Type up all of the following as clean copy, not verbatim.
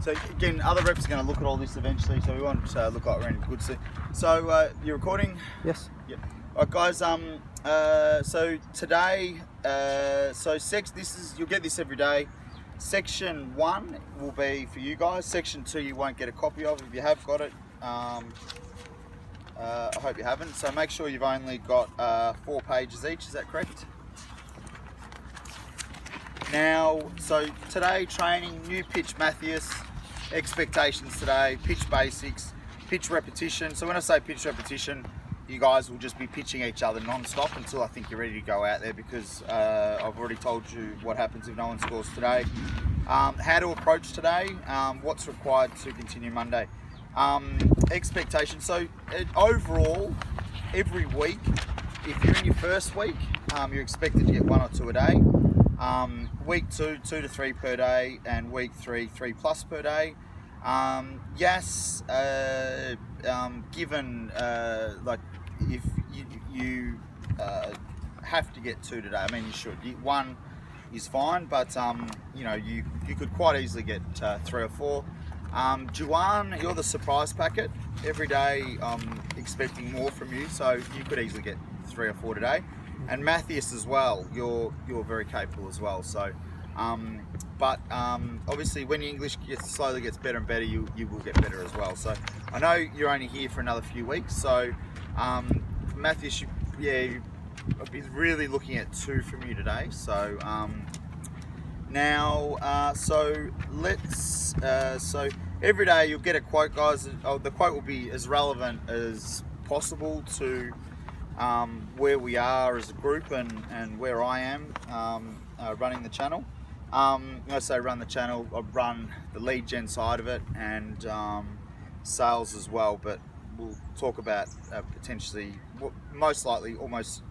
So again, other reps are going to look at all this eventually, so we want to look like we're in good stead. So you're recording? Yes. Yep. All right, guys. So today, you'll get this every day. Section 1 will be for you guys. Section 2 you won't get a copy of. If you have got it, I hope you haven't. So make sure you've only got 4 pages each. Is that correct? Now, so today training, new pitch Matthias, expectations today, pitch basics, pitch repetition. So when I say pitch repetition, you guys will just be pitching each other non-stop until I think you're ready to go out there, because I've already told you what happens if no one scores today. How to approach today, what's required to continue Monday. Expectations, so overall, every week, if you're in your first week, you're expected to get 1 or 2 a day. Week 2, 2 to 3 per day, and week 3, 3+ per day. Given like if you have to get 2 today, I mean you should. 1 is fine, but you know you could quite easily get 3 or 4. Juwan, you're the surprise packet. Every day I'm expecting more from you, so you could easily get 3 or 4 today. And Matthias as well, you're very capable as well. So, obviously when your English slowly gets better and better, you will get better as well. So I know you're only here for another few weeks. So Matthias, I'll be really looking at 2 from you today. So so every day you'll get a quote, guys. The quote will be as relevant as possible to where we are as a group and where I am running the channel. When I say run the channel, I run the lead gen side of it and sales as well, but we'll talk about potentially, most likely, almost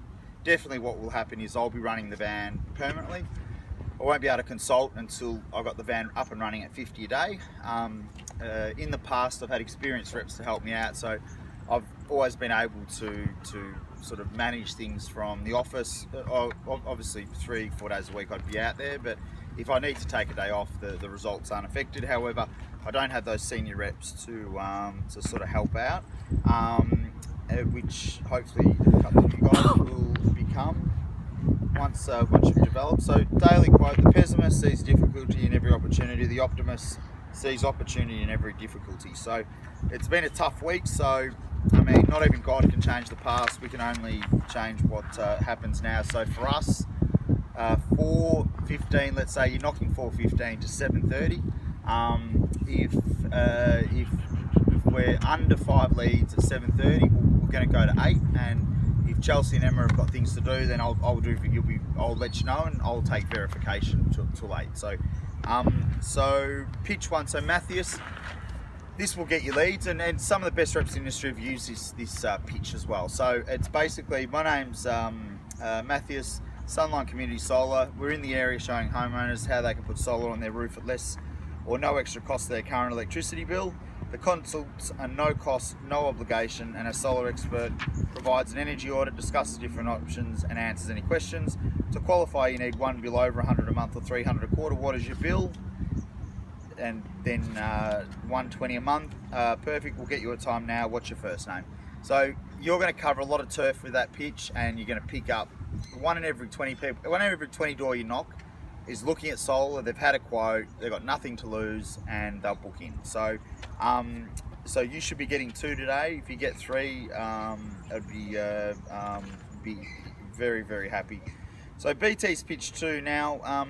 definitely what will happen is I'll be running the van permanently. I won't be able to consult until I've got the van up and running at 50 a day. In the past, I've had experienced reps to help me out, so I've always been able to sort of manage things from the office. Obviously 3-4 days a week I'd be out there, but if I need to take a day off, the results aren't affected. However, I don't have those senior reps to sort of help out, which hopefully a couple of you guys will become once you've developed. So daily quote: the pessimist sees difficulty in every opportunity, the optimist sees opportunity in every difficulty. So it's been a tough week. So I mean, not even God can change the past. We can only change what happens now. So for us, 4:15, let's say you're knocking 4:15 to 7:30. If we're under 5 leads at 7:30, we're going to go to 8. And if Chelsea and Emma have got things to do, then I'll let you know, and I'll take verification till 8. So pitch 1. So Matthias, this will get you leads, and some of the best reps in the industry have used this pitch as well. So it's basically, my name's Matthias, Sunline Community Solar. We're in the area showing homeowners how they can put solar on their roof at less or no extra cost to their current electricity bill. The consults are no cost, no obligation, and a solar expert provides an energy audit, discusses different options, and answers any questions. To qualify, you need 1 bill over 100 a month or 300 a quarter. What is your bill? And then 120 a month. Perfect. We'll get you a time now. What's your first name? So you're going to cover a lot of turf with that pitch, and you're going to pick up 1 in every 20 people. 1 in every 20 door you knock is looking at solar. They've had a quote, they've got nothing to lose, and they'll book in. So so you should be getting 2 today. If you get 3, I'd be very, very happy. So BT's pitch 2 now.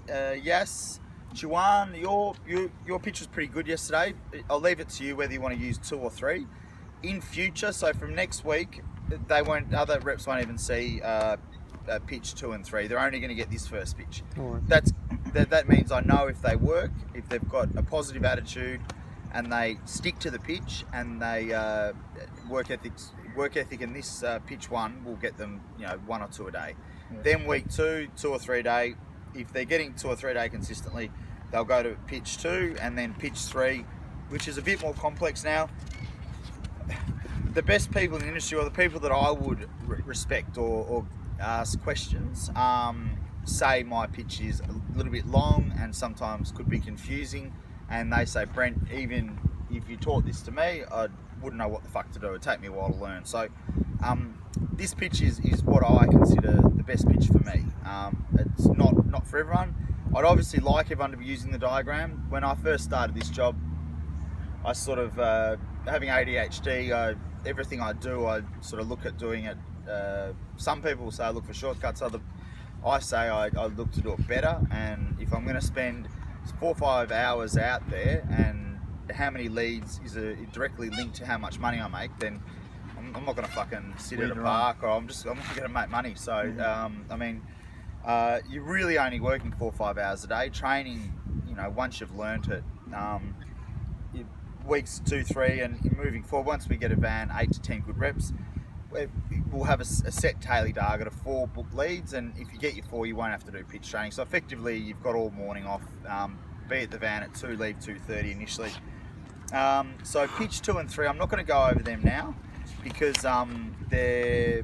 Yes, Juwan, your pitch was pretty good yesterday. I'll leave it to you whether you want to use 2 or 3 in future. So from next week, other reps won't even see pitch 2 and 3. They're only going to get this first pitch. Right. That means I know if they work, if they've got a positive attitude, and they stick to the pitch, and they work ethic in this pitch 1 will get them 1 or 2 a day. Yeah. Then week 2, 2 or 3 a day. If they're getting 2 or 3 a day consistently, they'll go to pitch 2 and then pitch 3, which is a bit more complex now. The best people in the industry, or the people that I would respect or ask questions, say my pitch is a little bit long and sometimes could be confusing, and they say, Brent, even if you taught this to me, I wouldn't know what the fuck to do. It'd take me a while to learn. So this pitch is what I consider the best pitch for me. It's not for everyone. I'd obviously like everyone to be using the diagram. When I first started this job, I sort of, having ADHD, everything I do, I sort of look at doing it. Some people say I look for shortcuts, I say I look to do it better. And if I'm going to spend 4 or 5 hours out there, and how many leads is directly linked to how much money I make, then I'm not going to fucking sit at a park, or I'm going to make money. So I mean, you're really only working 4 or 5 hours a day. Training, you know, once you've learnt it, weeks 2, 3, and moving forward, once we get a van, 8 to 10 good reps, we'll have a set daily target of 4 booked leads, and if you get your 4, you won't have to do pitch training. So effectively, you've got all morning off. Be at the van at 2, leave 2:30 initially. So pitch 2 and 3, I'm not going to go over them now because they're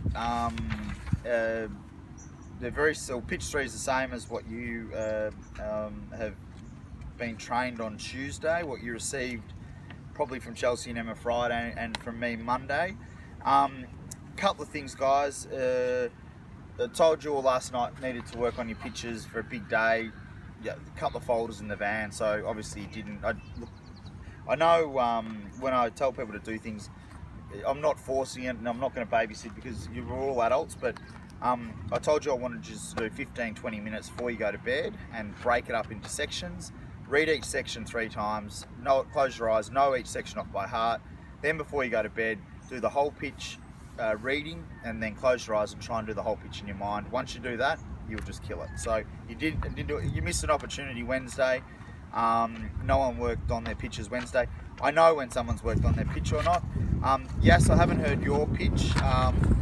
very still. Pitch 3 is the same as what you have been trained on Tuesday, what you received probably from Chelsea and Emma Friday, and from me Monday. Couple of things, guys. I told you all last night needed to work on your pitches for a big day. Yeah, a couple of folders in the van, so obviously you didn't. I know when I tell people to do things, I'm not forcing it, and I'm not going to babysit because you're all adults, but I told you I wanted you to do 15-20 minutes before you go to bed and break it up into sections. Read each section 3 times, close your eyes, know each section off by heart. Then before you go to bed, do the whole pitch reading, and then close your eyes and try and do the whole pitch in your mind. Once you do that, you'll just kill it. So you didn't do it. You missed an opportunity Wednesday. No one worked on their pitches Wednesday. I know when someone's worked on their pitch or not. Yes, I haven't heard your pitch.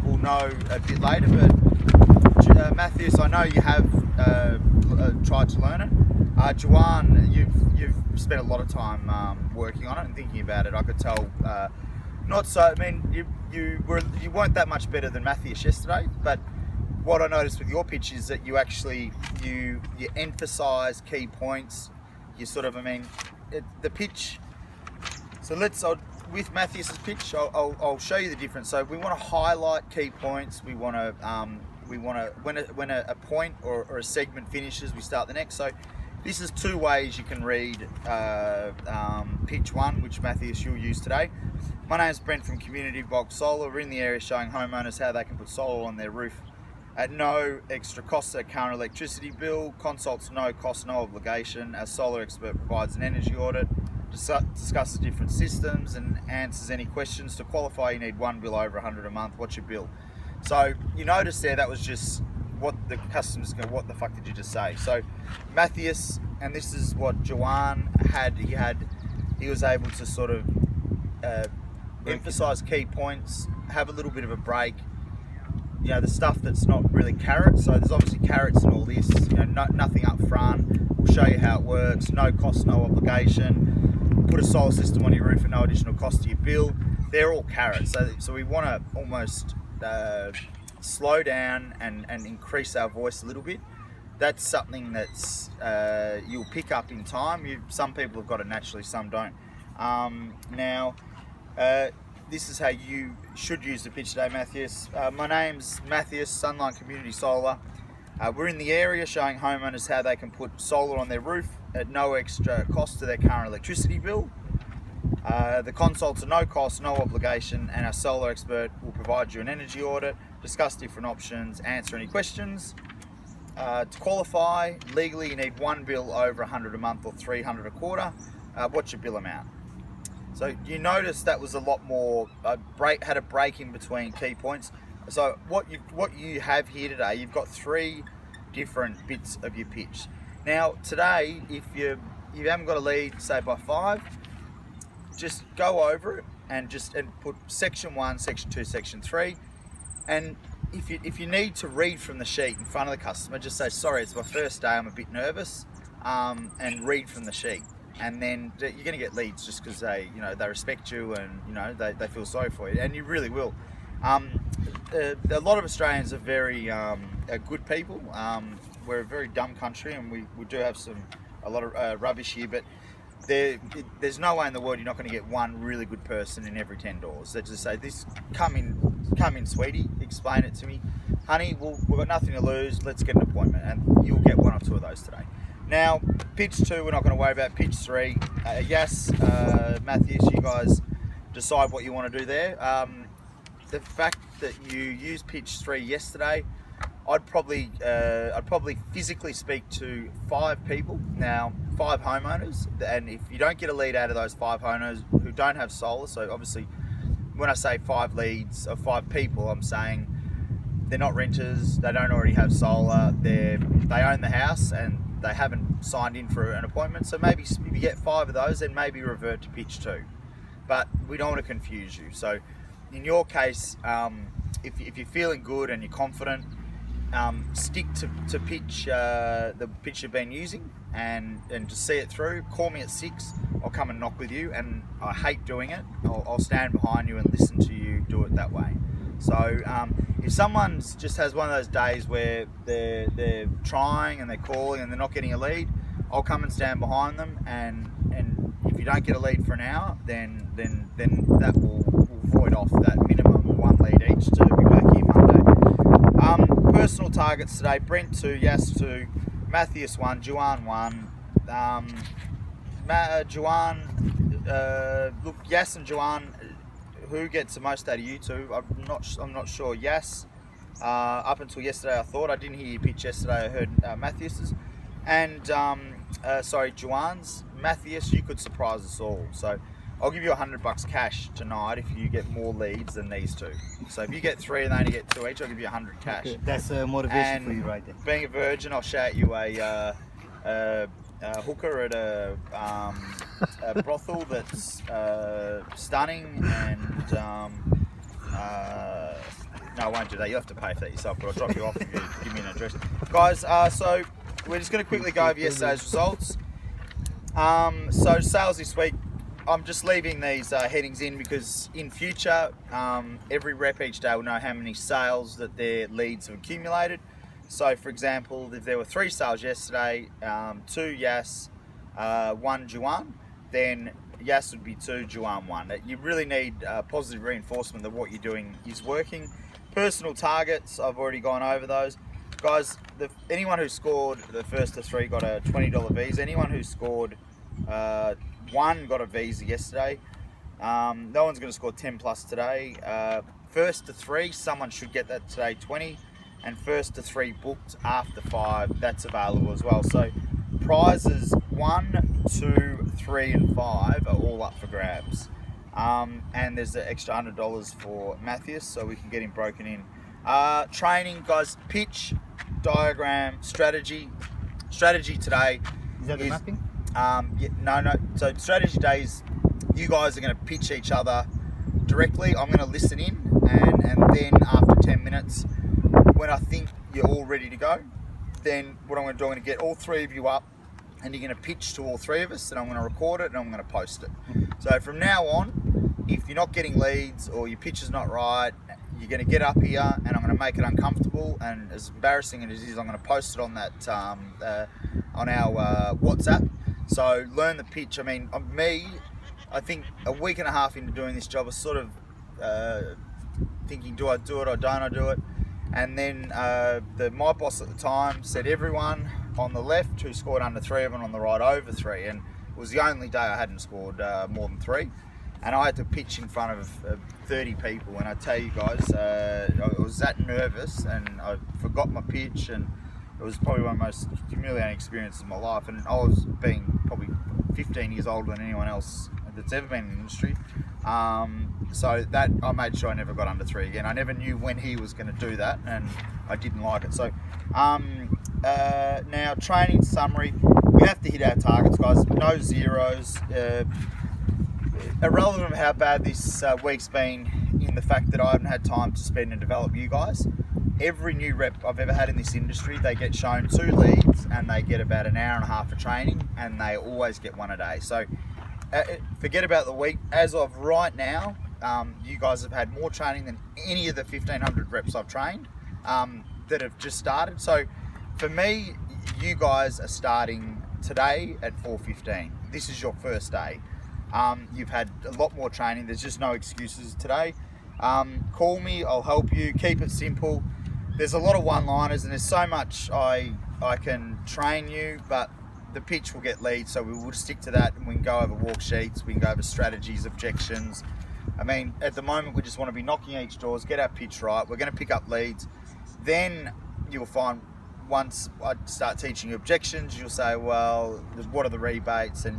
We'll know a bit later, but Matthews, I know you have tried to learn it. Joanne, you've spent a lot of time working on it and thinking about it. I could tell. Not so. I mean, you weren't that much better than Matthias yesterday. But what I noticed with your pitch is that you actually you emphasise key points. You sort of, I mean, the pitch. So with Matthias's pitch, I'll show you the difference. So we want to highlight key points. We want to when a point or a segment finishes, we start the next. So this is 2 ways you can read pitch 1, which Matthias you'll use today. My name's Brent from Community Box Solar. We're in the area showing homeowners how they can put solar on their roof at no extra cost to their current electricity bill. Consults no cost, no obligation. Our solar expert provides an energy audit, discusses different systems, and answers any questions. To qualify, you need 1 bill over 100 a month. What's your bill? So you notice there, that was just what the customers go, what the fuck did you just say? So Matthias, and this is what Joanne had, he was able to sort of emphasize key points, have a little bit of a break, you know, the stuff that's not really carrots. So there's obviously carrots in all this, you know, nothing up front. We'll show you how it works, no cost, no obligation. Put a solar system on your roof at no additional cost to your bill. They're all carrots. So we want to almost slow down and increase our voice a little bit. That's something that's you'll pick up in time. Some people have got it naturally, some don't. Now, this is how you should use the pitch today, Matthias. My name's Matthias, Sunline Community Solar. We're in the area showing homeowners how they can put solar on their roof at no extra cost to their current electricity bill. The consults are no cost, no obligation, and our solar expert will provide you an energy audit, discuss different options, answer any questions. To qualify, legally you need 1 bill over 100 a month or 300 a quarter. What's your bill amount? So you notice that was a lot more, had a break in between key points. So what you have here today, you've got 3 different bits of your pitch. Now today, if you haven't got a lead, say by 5, just go over it and put section 1, section 2, section 3. And if you need to read from the sheet in front of the customer, just say, sorry, it's my first day, I'm a bit nervous, and read from the sheet. And then you're going to get leads just because they respect you, and they feel sorry for you, and you really will. A lot of Australians are very good people. we're a very dumb country, and we do have a lot of rubbish here, but there's no way in the world you're not going to get one really good person in every 10 doors. They just say, "This, come in, sweetie, explain it to me, honey. We've got nothing to lose. Let's get an appointment," and you'll get one or two of those today. Now, pitch 2, we're not going to worry about. Pitch 3, yes, Matthews, you guys decide what you want to do there. The fact that you used pitch 3 yesterday, I'd probably physically speak to 5 people now, 5 homeowners, and if you don't get a lead out of those 5 homeowners who don't have solar, so obviously when I say 5 leads of 5 people, I'm saying they're not renters, they don't already have solar, they own the house and they haven't signed in for an appointment. So maybe if you get 5 of those, then maybe revert to pitch 2. But we don't want to confuse you. So in your case, if you're feeling good and you're confident, stick to pitch, the pitch you've been using, and just see it through. Call me at 6, I'll come and knock with you, and I hate doing it. I'll stand behind you and listen to you do it that way. So if someone just has one of those days where they're trying and they're calling and they're not getting a lead, I'll come and stand behind them, and if you don't get a lead for an hour, then that will void off that minimum 1 lead each to be back here Monday. Personal targets today: Brent 2, Yas 2, Matthias 1, Juan 1. Juan, look, Yas and Juan, who gets the most out of you two? I'm not sure. Yas, up until yesterday, I thought. I didn't hear you pitch yesterday. I heard Matthias's, and Juan's. Matthias, you could surprise us all. So I'll give you $100 cash tonight if you get more leads than these 2. So if you get 3 and they only get 2 each, I'll give you $100 cash. Okay, that's motivation for you right there. Being a virgin, I'll shout you a hooker at a brothel that's stunning, and no, I won't do that. You'll have to pay for that yourself, but I'll drop you off if you give me an address. Guys, so we're just going to quickly go over yesterday's results. So sales this week, I'm just leaving these headings in because in future, every rep each day will know how many sales that their leads have accumulated. So for example, if there were 3 sales yesterday, 2 Yas, 1 Juan, then Yas would be 2, Juan 1. You really need positive reinforcement that what you're doing is working. Personal targets, I've already gone over those. Guys, anyone who scored the first to 3 got a $20 visa. Anyone who scored 1 got a visa yesterday. No one's going to score 10 plus today. First to 3, someone should get that today, 20. And first to 3 booked after 5, that's available as well. So prizes 1, 2, 3 and 5 are all up for grabs. And there's an extra $100 for Matthias, so we can get him broken in. Training, guys, pitch, diagram, strategy today. Is that the mapping? No. So strategy days, you guys are going to pitch each other directly. I'm going to listen in, and then after 10 minutes, when I think you're all ready to go, then what I'm going to do, I'm going to get all 3 of you up, and you're going to pitch to all 3 of us, and I'm going to record it and I'm going to post it. So from now on, if you're not getting leads or your pitch is not right, you're going to get up here and I'm going to make it uncomfortable, and as embarrassing as it is, I'm going to post it on that on our WhatsApp. So learn the pitch. I mean, I think a week and a half into doing this job, I was sort of thinking, do I do it or don't I do it? And then my boss at the time said everyone on the left who scored under 3, everyone on the right over 3, and it was the only day I hadn't scored more than 3. And I had to pitch in front of 30 people, and I tell you guys, I was that nervous and I forgot my pitch, and it was probably one of the most humiliating experiences of my life. And I was being probably 15 years older than anyone else that's ever been in the industry. So that I made sure I never got under 3 again. I never knew when he was going to do that, and I didn't like it. So now training summary, we have to hit our targets, guys. No zeros. Irrelevant of how bad this week's been, in the fact that I haven't had time to spend and develop you guys. Every new rep I've ever had in this industry, they get shown 2 leads and they get about an hour and a half of training, and they always get 1 a day. So forget about the week. As of right now, you guys have had more training than any of the 1,500 reps I've trained that have just started. So for me, you guys are starting today at 4:15. This is your first day. You've had a lot more training. There's just no excuses today. Call me, I'll help you. Keep it simple. There's a lot of one-liners and there's so much I can train you, but the pitch will get leads, so we will stick to that, and we can go over walk sheets, we can go over strategies, objections. I mean, at the moment, we just want to be knocking each doors, get our pitch right. We're going to pick up leads. Then you'll find once I start teaching you objections, you'll say, well, what are the rebates? And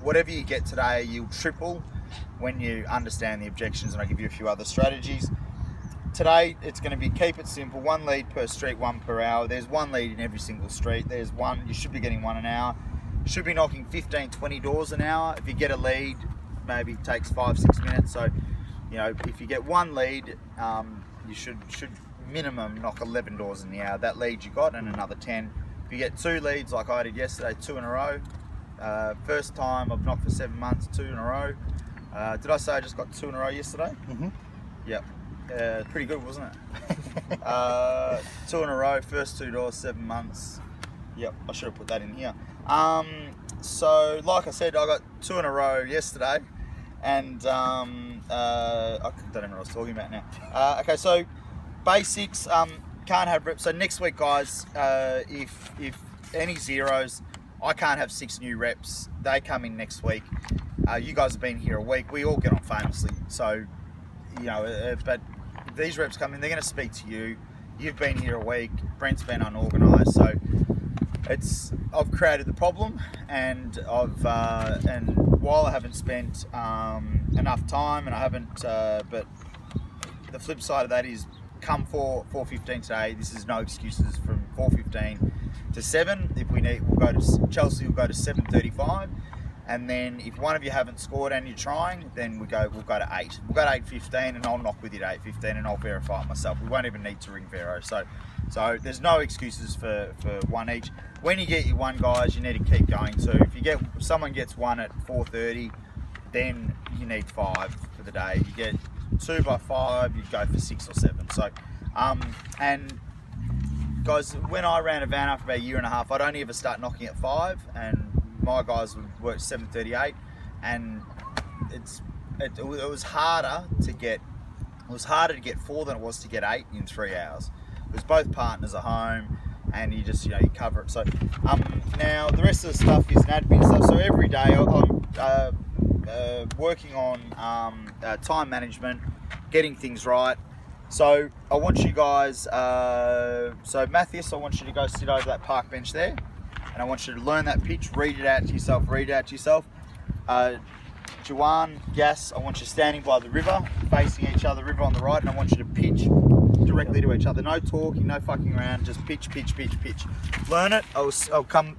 whatever you get today, you'll triple when you understand the objections, and I'll give you a few other strategies. Today, it's going to be keep it simple, 1 lead per street, 1 per hour. There's 1 lead in every single street. There's one, you should be getting 1 an hour. You should be knocking 15, 20 doors an hour. If you get a lead, maybe it takes 5-6 minutes. So, if you get 1 lead, you should minimum knock 11 doors in the hour. That lead you got and another 10. If you get 2 leads like I did yesterday, 2 in a row. First time I've knocked for 7 months, 2 in a row. Did I say I just got 2 in a row yesterday? Mm-hmm. Yep. Pretty good, wasn't it? 2 in a row, first 2 doors, 7 months. Yep, I should have put that in here. So, like I said, I got 2 in a row yesterday, and I don't know what I was talking about now. Okay, so basics, can't have reps. So next week, guys, if any zeros, I can't have 6 new reps. They come in next week. You guys have been here a week. We all get on famously, so but if these reps come in, they're going to speak to you. You've been here a week. Brent's been unorganised, so I've created the problem, and and while I haven't spent enough time, and I haven't, but the flip side of that is, come 4:15 today. This is no excuses. From 4:15 to 7. If we need, we'll go to Chelsea. We'll go to 7:35. And then if one of you haven't scored and you're trying, then we'll go to 8. We'll go to 8:15, and I'll knock with you at 8:15, and I'll verify it myself. We won't even need to ring Vero. So there's no excuses for 1 each. When you get your 1, guys, you need to keep going too. If someone gets 1 at 4:30, then you need 5 for the day. You get 2 by 5, you go for 6 or 7. So and guys, when I ran a van after about a year and a half, I'd only ever start knocking at 5, and my guys would work 7:38, and it was harder to get 4 than it was to get 8 in 3 hours, because both partners are home, and you just you cover it. So now the rest of the stuff is an admin stuff. So every day I'm working on time management, getting things right. So I want you guys, so Matthias, I want you to go sit over that park bench there. And I want you to learn that pitch, read it out to yourself. Juwan, Gas, I want you standing by the river, facing each other, river on the right, and I want you to pitch directly to each other. No talking, no fucking around, just pitch. Learn it. I'll come